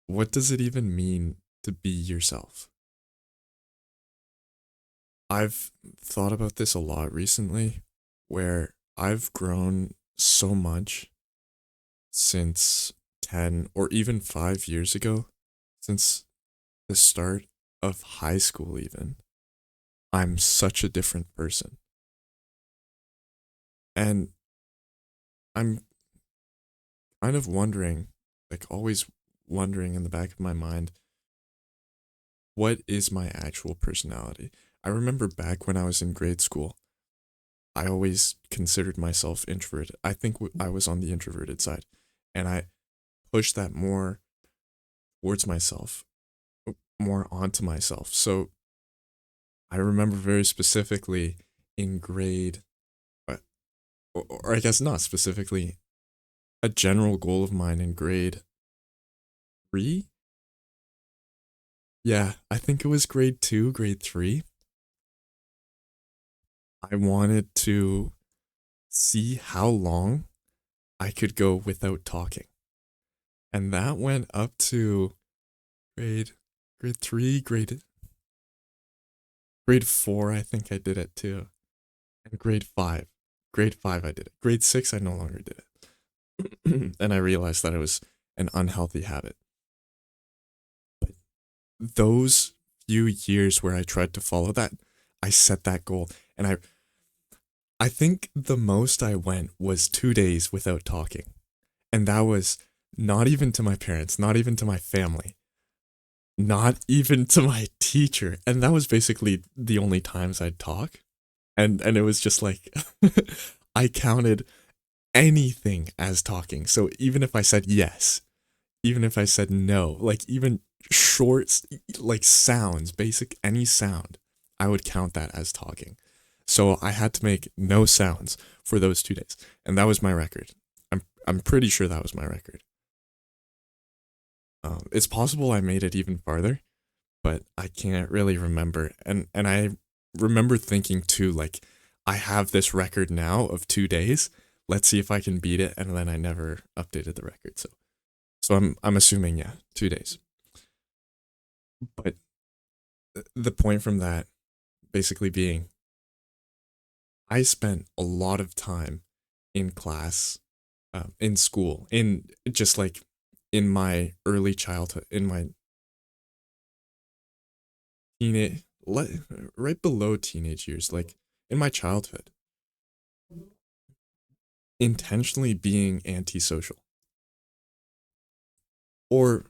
What does it even mean to be yourself? I've thought about this a lot recently, where I've grown so much since 10 or even 5 years ago, since the start of high school, even. I'm such a different person. And I'm kind of wondering, like always wondering in the back of my mind, what is my actual personality? I remember back when I was in grade school, I always considered myself introverted. I think I was on the introverted side, and I pushed that more towards myself, more onto myself. So I remember very specifically in grade, uh, or I guess not specifically, a general goal of mine in grade three. Yeah, I think it was grade two, grade three. I wanted to see how long I could go without talking. And that went up to grade grade three, grade four, I think I did it too. And grade five. Grade five I did it. Grade six I no longer did it. And I realized that it was an unhealthy habit. But those few years where I tried to follow that, I set that goal. And I think the most I went was 2 days without talking. And that was not even to my parents, not even to my family, not even to my teacher. And that was basically the only times I'd talk. And it was just like I counted anything as talking. So even if I said yes, even if I said no, like even short like sounds, basic any sound, I would count that as talking. So I had to make no sounds for those 2 days. And that was my record. I'm pretty sure that was my record. It's possible I made it even farther, but I can't really remember. And I remember thinking too, like, I have this record now of 2 days. Let's see if I can beat it. And then I never updated the record. So I'm assuming, yeah, 2 days. But the point from that basically being I spent a lot of time in class, in school, in just like in my early childhood, in my teenage, right below teenage years, like in my childhood, intentionally being antisocial. Or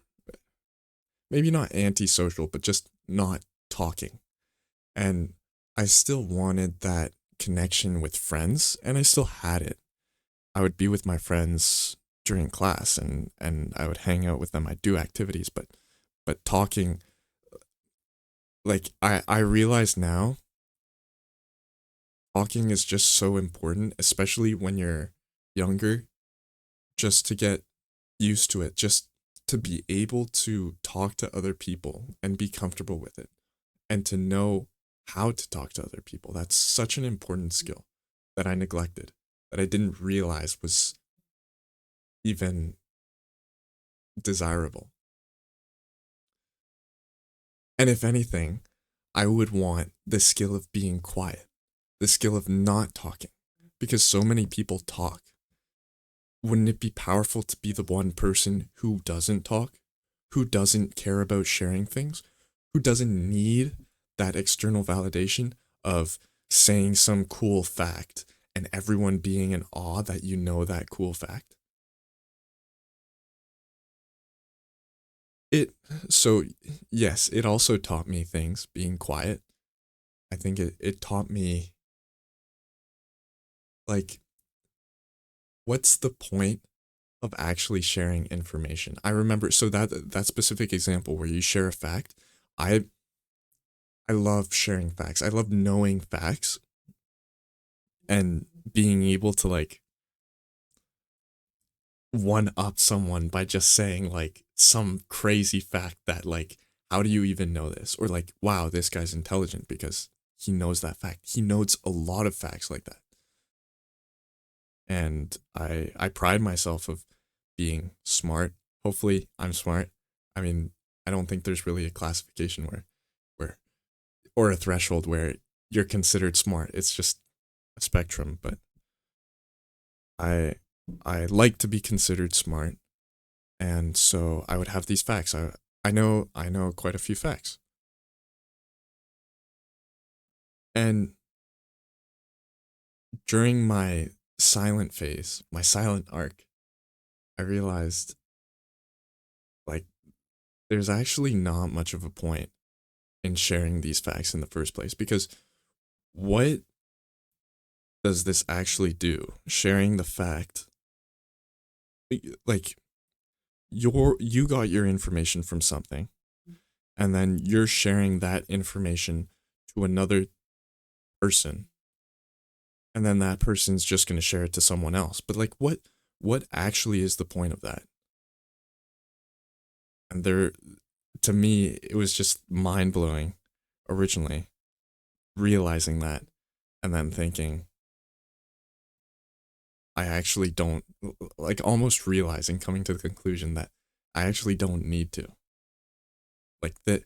maybe not antisocial, but just not talking. And I still wanted that connection with friends, and I still had it. I would be with my friends during class and I would hang out with them. I'd do activities, but talking, like I realize now talking is just so important, especially when you're younger, just to get used to it, just to be able to talk to other people and be comfortable with it and to know how to talk to other people. That's such an important skill that I neglected, that I didn't realize was even desirable. And if anything, I would want the skill of being quiet, the skill of not talking, because so many people talk. Wouldn't it be powerful to be the one person who doesn't talk, who doesn't care about sharing things, who doesn't need that external validation of saying some cool fact and everyone being in awe that you know that cool fact? It so yes, it also taught me things being quiet. I think it taught me like what's the point of actually sharing information? I remember so that specific example where you share a fact, I I love sharing facts. I love knowing facts and being able to like one up someone by just saying like some crazy fact that like how do you even know this? Or like wow, this guy's intelligent because he knows that fact. He knows a lot of facts like that. And I pride myself of being smart. Hopefully I'm smart. I mean, I don't think there's really a classification where or a threshold where you're considered smart. It's just a spectrum, but I I like to be considered smart, and so I would have these facts. I know quite a few facts. And during my silent phase, my silent arc, I realized like there's actually not much of a point in sharing these facts in the first place because what does this actually do? Sharing the fact like you got your information from something and then you're sharing that information to another person and then that person's just going to share it to someone else. But like what actually is the point of that? And there to me it was just mind-blowing originally realizing that and then thinking I actually don't like almost realizing coming to the conclusion that I actually don't need to. Like that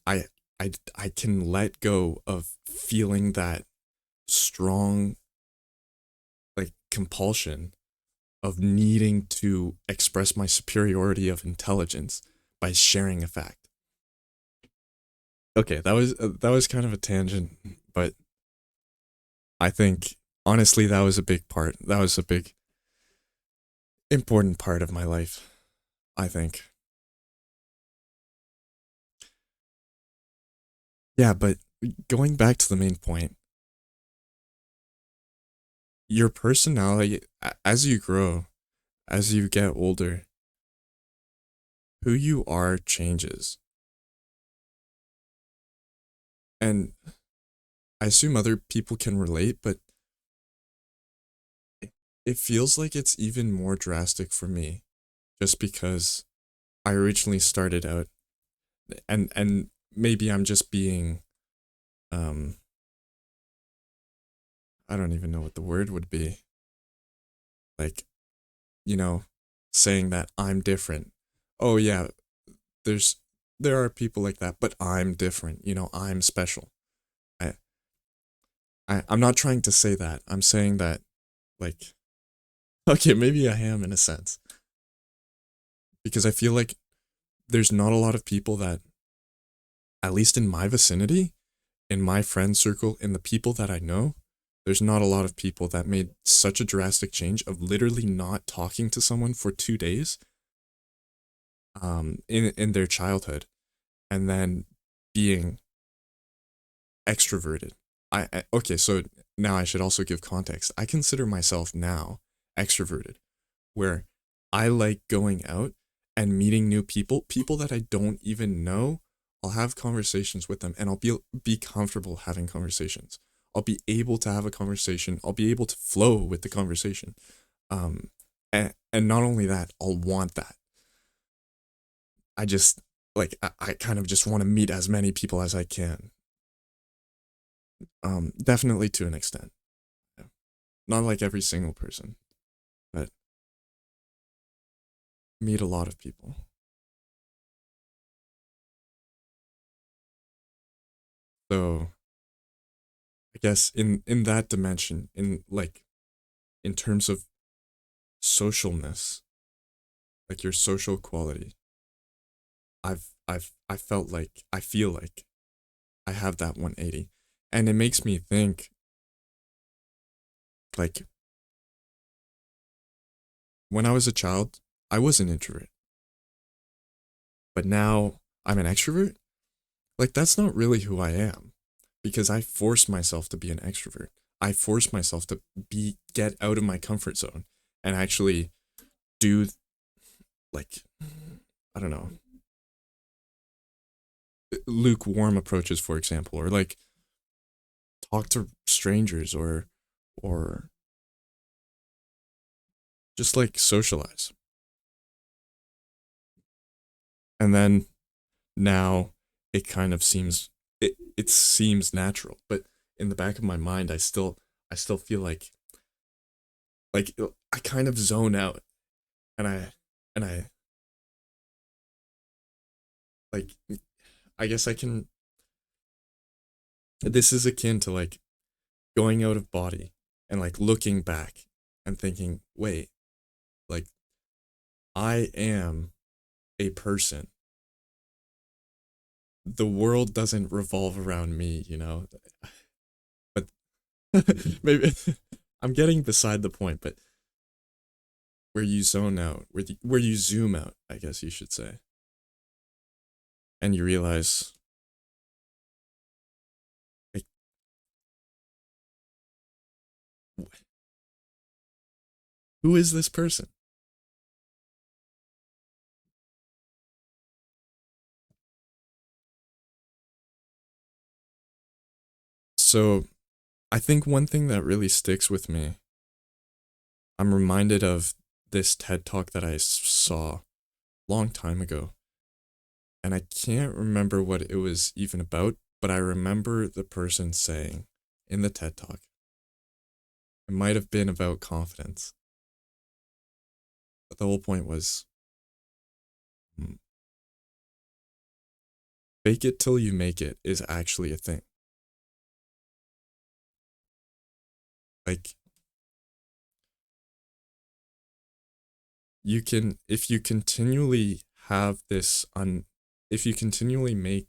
I I can let go of feeling that strong like compulsion of needing to express my superiority of intelligence by sharing a fact. Okay, that was kind of a tangent, but I think honestly that was a big part. That was a big important part of my life, I think. Yeah, but going back to the main point, your personality as you grow, as you get older, who you are changes. And I assume other people can relate, but it feels like it's even more drastic for me just because I originally started out and maybe I'm just being um I don't even know what the word would be. Like, you know, saying that I'm different. Oh yeah, there's there are people like that, but I'm different. You know, I'm special. I, I'm not trying to say that. I'm saying that like okay, maybe I am in a sense because I feel like there's not a lot of people that at least in my vicinity, in my friend circle, in the people that I know, there's not a lot of people that made such a drastic change of literally not talking to someone for 2 days in their childhood and then being extroverted. Okay, so now I should also give context. I consider myself now extroverted, where I like going out and meeting new people, people that I don't even know. I'll have conversations with them and I'll be comfortable having conversations. I'll be able to have a conversation. I'll be able to flow with the conversation. And not only that, I'll want that. I just like I kind of just want to meet as many people as I can. Definitely to an extent. Yeah. Not like every single person, but meet a lot of people. So I guess in that dimension, in like in terms of socialness, like your social quality, I felt like I feel like I have that 180. And it makes me think like when I was a child, I was an introvert, but now I'm an extrovert. Like that's not really who I am because I forced myself to be an extrovert. I forced myself to be get out of my comfort zone and actually do like I don't know, lukewarm approaches for example or like talk to strangers or just like socialize. And then now it kind of seems it seems natural, but in the back of my mind I still feel like I kind of zone out and I and I Like, I guess I can. This is akin to like going out of body and like looking back and thinking, wait, like I am a person. The world doesn't revolve around me, you know? But maybe I'm getting beside the point, but where you zone out, where you zoom out, I guess you should say, and you realize, like, who is this person? So I think one thing that really sticks with me, I'm reminded of this TED talk that I saw a long time ago, and I can't remember what it was even about, but I remember the person saying in the TED talk, it might have been about confidence, but the whole point was, mm, fake it till you make it is actually a thing. Like, you can, if you continually have this if you continually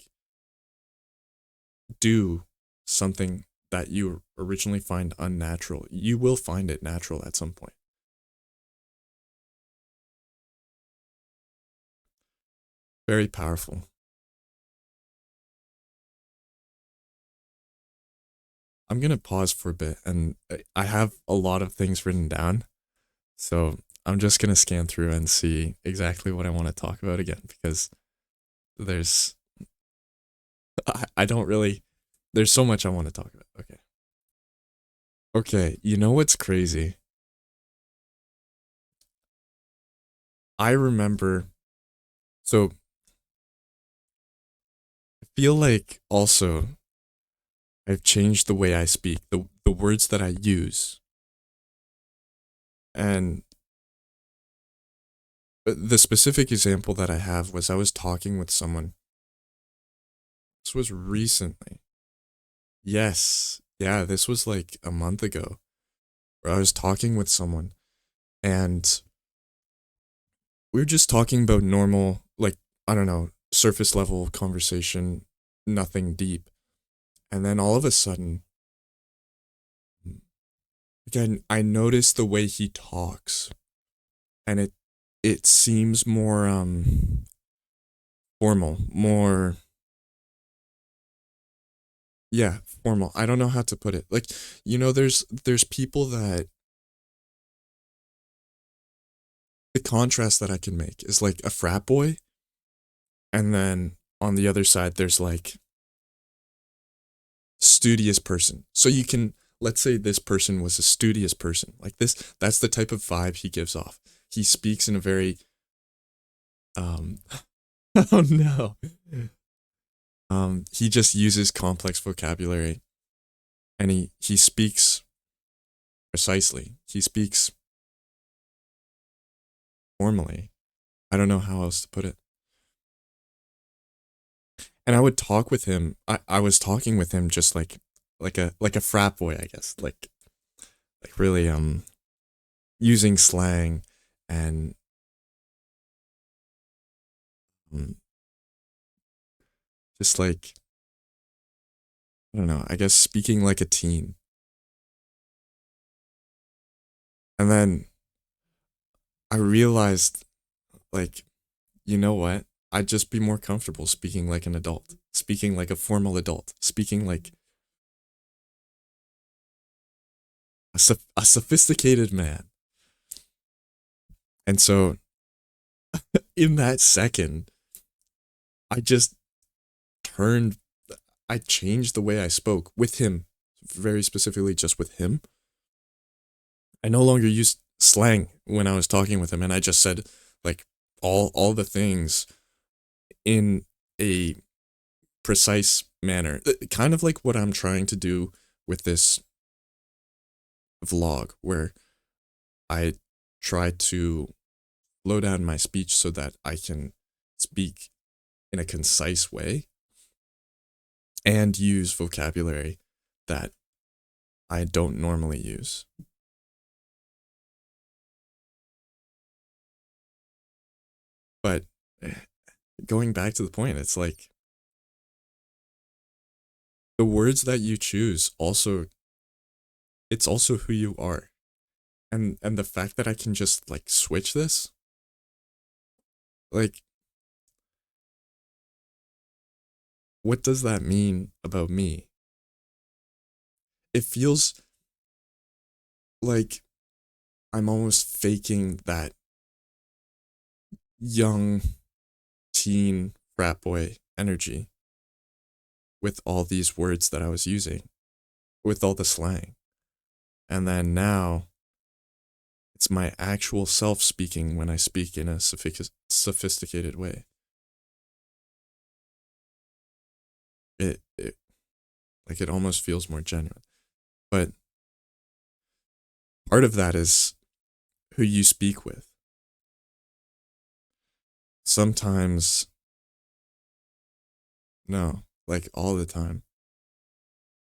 do something that you originally find unnatural, you will find it natural at some point. Very powerful. I'm gonna pause for a bit, and I have a lot of things written down, so I'm just gonna scan through and see exactly what I want to talk about again because there's I don't really there's so much I want to talk about. Okay. Okay, you know what's crazy? I remember, so I feel like also I've changed the way I speak, the words that I use. And the specific example that I have was I was talking with someone. This was recently. Yes. Yeah, this was like a month ago where I was talking with someone and we were just talking about normal, like, I don't know, surface level conversation, nothing deep. And then all of a sudden, again, I noticed the way he talks and it seems more formal, more, yeah, formal. I don't know how to put it. Like, there's people that the contrast that I can make is like a frat boy, and then on the other side there's like studious person. So you can, let's say this person was a studious person. Like this, that's the type of vibe he gives off. He speaks in a very um oh no. He just uses complex vocabulary and he speaks precisely. He speaks formally. I don't know how else to put it. And I would talk with him. I was talking with him just like a frat boy, I guess. Like really using slang and um, just like, I don't know, I guess speaking like a teen. And then I realized, like, you know what? I'd just be more comfortable speaking like an adult, speaking like a formal adult, speaking like a sophisticated man. And so in that second, I just turned, I changed the way I spoke with him, very specifically just with him. I no longer used slang when I was talking with him, and I just said like all the things in a precise manner, kind of like what I'm trying to do with this vlog, where I try to slow down my speech so that I can speak in a concise way and use vocabulary that I don't normally use. But going back to the point, it's like the words that you choose also, it's also who you are. And the fact that I can just like switch this, like what does that mean about me? It feels like I'm almost faking that young teen frat boy energy with all these words that I was using, with all the slang. And then now it's my actual self speaking when I speak in a sophisticated way. It like it almost feels more genuine. But part of that is who you speak with. Sometimes, no, like all the time.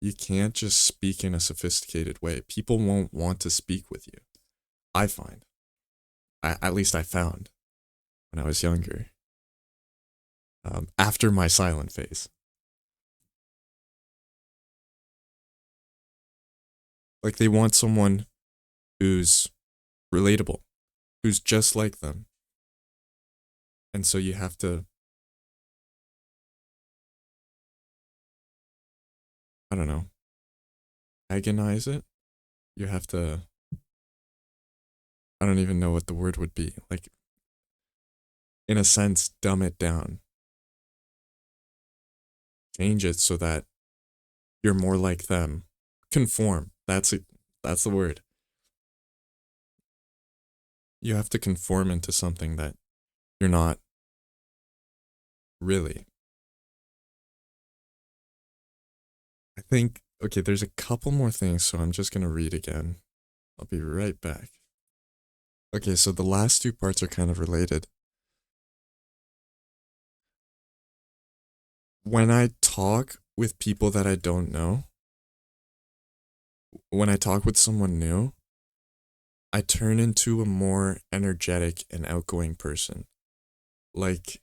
You can't just speak in a sophisticated way. People won't want to speak with you. I find. At least I found when I was younger. After my silent phase. Like they want someone who's relatable, who's just like them. And so you have to, I don't know, agonize it. You have to, I don't even know what the word would be. Like, in a sense, dumb it down. Change it so that you're more like them. Conform. That's it. That's the word. You have to conform into something that you're not really. I think, okay, there's a couple more things, so I'm just going to read again. I'll be right back. Okay, so the last two parts are kind of related. When I talk with people that I don't know, when I talk with someone new, I turn into a more energetic and outgoing person. Like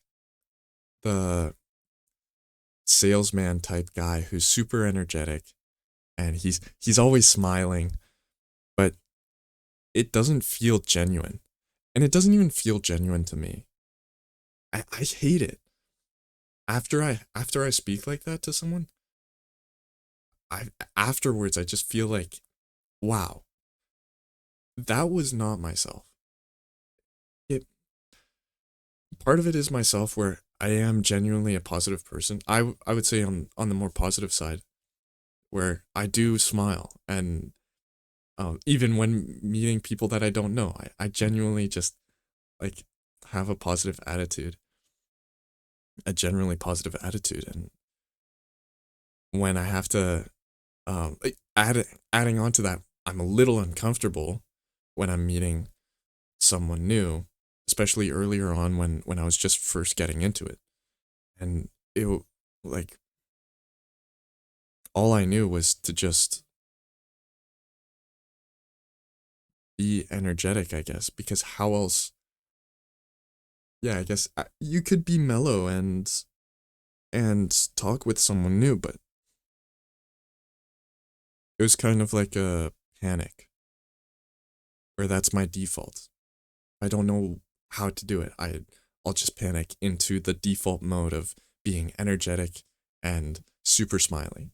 the salesman type guy who's super energetic and he's always smiling, but it doesn't feel genuine. And it doesn't even feel genuine to me. I hate it. After I speak like that to someone, I afterwards I just feel like, wow, that was not myself. It part of it is myself where I am genuinely a positive person. I would say on the more positive side, where I do smile and even when meeting people that I don't know, I genuinely just like have a generally positive attitude. And when I have to adding on to that, I'm a little uncomfortable when I'm meeting someone new, especially earlier on when I was just first getting into it. And it like all I knew was to just be energetic, I guess, because how else? Yeah, I guess you could be mellow and talk with someone new, but it was kind of like a panic where that's my default. I don't know how to do it. I'll just panic into the default mode of being energetic and super smiley.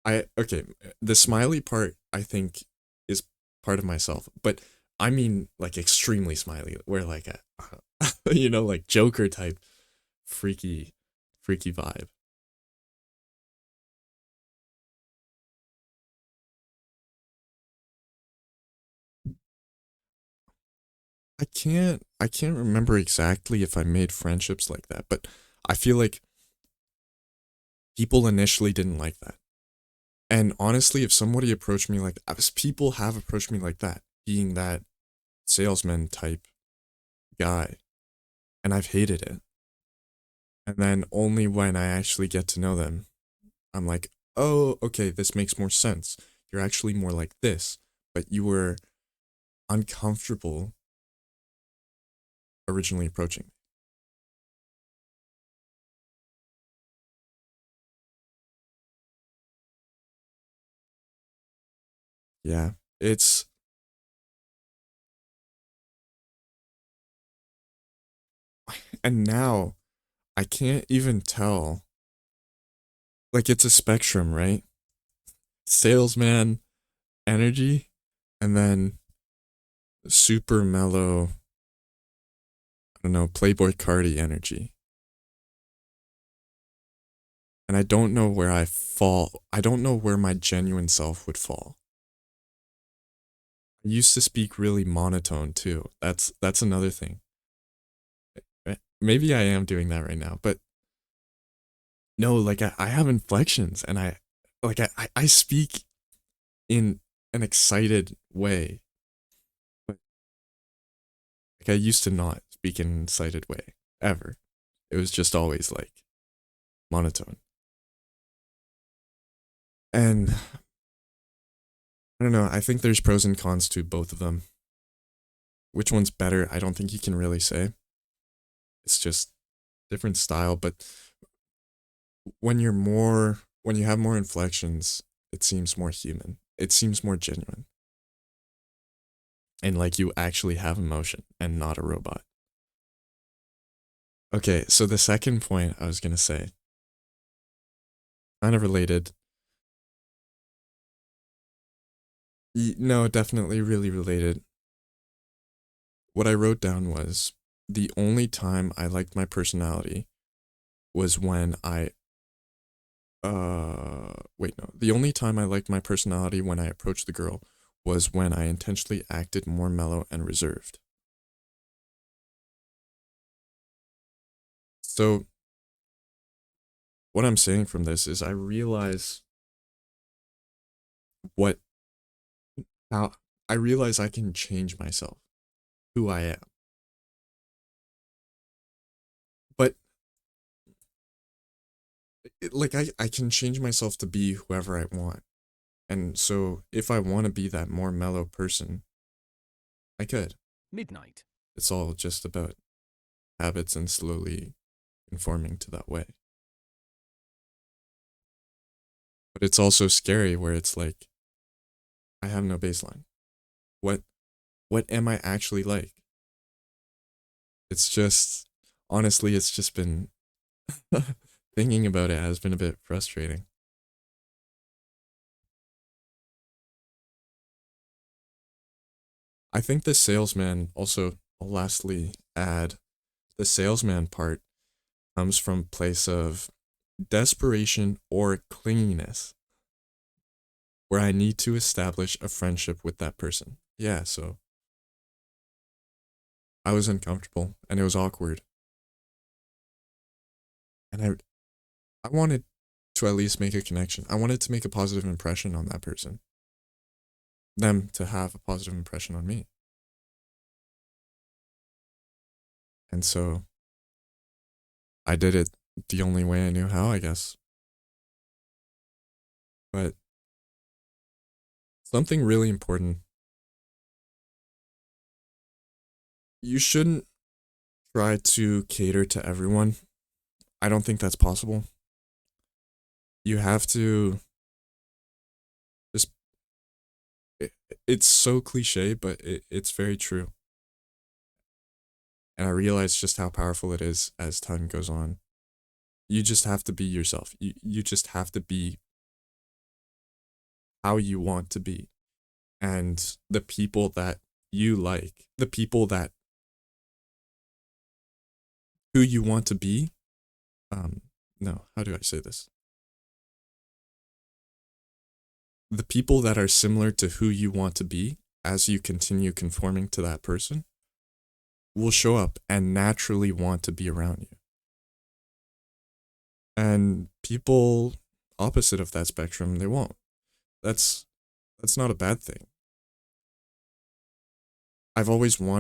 Okay, the smiley part I think is part of myself, but I mean like extremely smiley, where like a like Joker type freaky freaky vibe. I can't remember exactly if I made friendships like that, but I feel like people initially didn't like that. And honestly, if somebody approached me like as people have approached me like that, being that salesman type guy, and I've hated it. And then only when I actually get to know them, I'm like, oh, okay, this makes more sense. You're actually more like this, but you were uncomfortable originally approaching. Yeah, it's, and now I can't even tell. Like, it's a spectrum, right? Salesman energy, and then super mellow, I don't know, Playboy Cardi energy. And I don't know where I fall. I don't know where my genuine self would fall. I used to speak really monotone too. That's another thing. Maybe I am doing that right now, but no, like I have inflections and I speak in an excited way. But like I used to not speak in an excited way ever. It was just always like monotone. And I don't know, I think there's pros and cons to both of them. Which one's better? I don't think you can really say. It's just different style, but when you have more inflections, it seems more human. It seems more genuine. And like you actually have emotion and not a robot. Okay, so the second point I was going to say, kind of related. No, definitely really related. What I wrote down was the only time I liked my personality was when wait, no. The only time I liked my personality when I approached the girl was when I intentionally acted more mellow and reserved. So, what I'm saying from this is I realize what how I realize I can change myself, who I am. But like I can change myself to be whoever I want. And so if I want to be that more mellow person, I could. Midnight. It's all just about habits and slowly conforming to that way. But it's also scary where it's like I have no baseline. What what am I actually like? It's just honestly it's just been thinking about it has been a bit frustrating. I think the salesman also lastly add the salesman part comes from a place of desperation or clinginess where I need to establish a friendship with that person. Yeah, so I was uncomfortable and it was awkward. And I wanted to at least make a connection. I wanted to make a positive impression on that person. Them to have a positive impression on me. And so I did it the only way I knew how, I guess. But something really important. You shouldn't try to cater to everyone. I don't think that's possible. You have to just it, it's so cliche, but it's very true. And I realize just how powerful it is as time goes on. You just have to be yourself. You just have to be how you want to be. And the people that you like, the people that who you want to be, um, no, how do I say this? The people that are similar to who you want to be as you continue conforming to that person will show up and naturally want to be around you. And people opposite of that spectrum, they won't. That's that's not a bad thing. I've always wanted